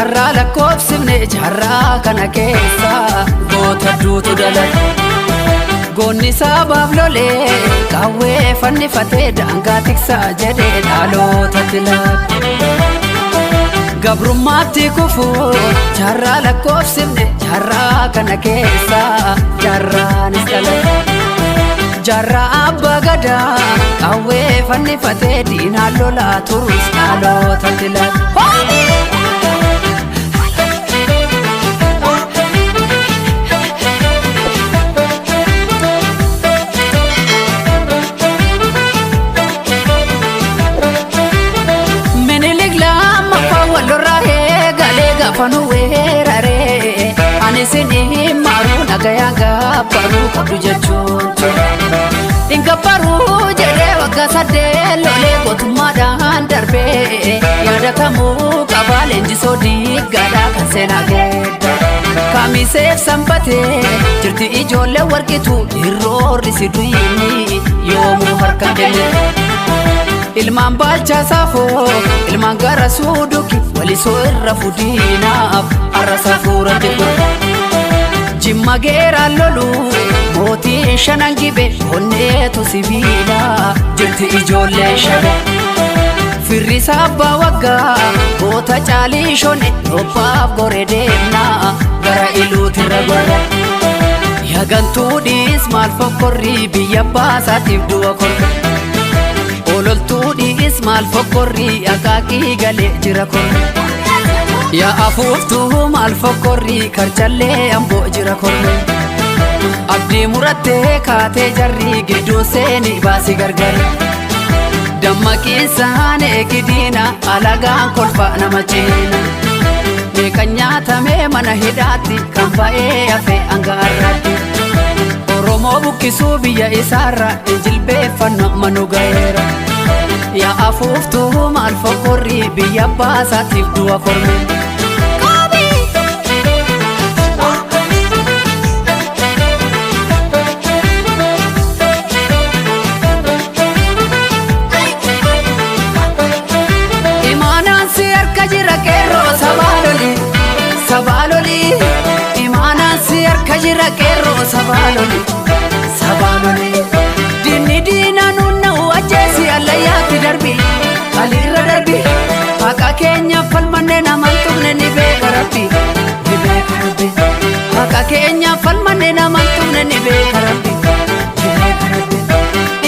jarraa lakkoofsifne jarraa kana keessa goota duutu dalate. Goonni sabaaf lolee qawwee fannifatee daangaa tiksaa jedhee dhalootatti laate. Gabrummaatti kufuu jarraa lakkoofsifne jarraa kana keessa jarraanis dhalate. Jarraa abbaa gadaa qawwee fannifatee diinaan lolaa turus dhalootatti laate. Fanu weeraree ani sini maru nagaya gabbaru kabdu jechuun ingabbaru jedhee waggaa sadee lolee gootummaadhaan darbee yaada kamuu qabaa leenjisoo diiggaadhaa kan seenaa geedda. Kamiseef sanbatee jirti ijoollee warqitu hirroorri si duyini yoomuu harka kenne. Ilmaan baalchaa saafoo ilmaan gara suuduki walisoo irra fuudhinaaf arrasa fuurate godha. Jimma geeraan lolu mootiin shanan gibe onneetu sibiila jirti ijoollee shabe. Firrisa abbaa waggaa goota caalii shone robbaaf gore deemnaa gara iluutirra godha. Yagantuudhiis maal fokkorrii biyya baasaatiif du'a korra. Ololtuudhiis maal fokkorrii akaakii galee jira korre. Yaa afuuftuu maal fokkorrii karchallee amboo jira korre. Abdii murattee kaatee jarrii gidduu seeni baasi gargari. Dammaqiinsaan eegidiina alagaan kolfa nama ciina. Meeqan nyaatamee mana hidhaatti kan ba'ee hafe hangaarratti. Oromoo buqqisuu biyya isaarra jilbeeffannoo manu gaheera. Yaa afuuftuu maal fokkorrii biyya baasaatiif du'a korme. Imaanaan si harka jira qeerroo sabaaloli sabaaloli. Imaanaan si harka jira qeerroo sabaaloli sabaaloli. Dinni diina nunna'u ajjeesi allayyaatti darbi alirra darbi. Haqa keenya falmanne naman tuqne ni beeka rabbi ni beeka rabbi. Haqa keenya falmanne naman tuqne ni beeka rabbi ni beeka rabbi.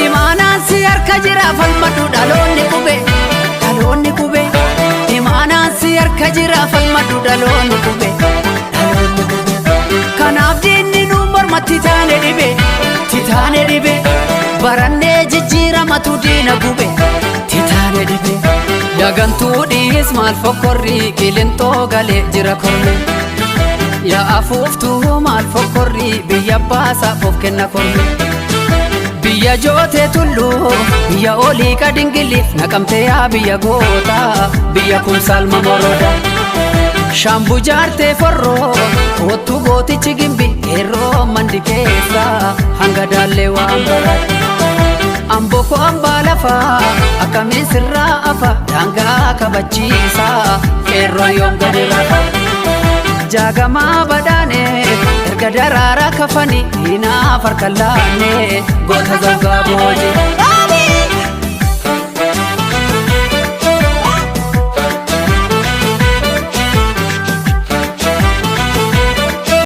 Imaanaan si harka jira falmadhu dhaloonni qube dhaloonni qube. Imaanaan si harka jira falmadhu dhaloonni qube dhaloonni qube. Kanaaf diinni nu mormatti taane dhibe titaane dhibe. Barannee jijjiiramatu diina gube titaane dhibe. Yagantuudhiis maal fokkorrii qilintoo galee jira korme. Yaa afuuftuu maal fokkorrii biyya baasaaf of kenna korme. Biyya jootee tulluu biyya olii kadingiliif naqamtee yaa biyya goota biyya kumsaalma moroda. Shaambuu jaartee forroo kootu gootichi gimbi qeerroo mandi keessa hanga daallee waan barate. Amboo koo ambaa lafaa akkamiin sirraa afa daangaa kabachiisa qeerroon yoom gadi rafa. Jaagamaa badaanee erga daraaraa kafanii diinaaf harka laannee goota zawgaa booje.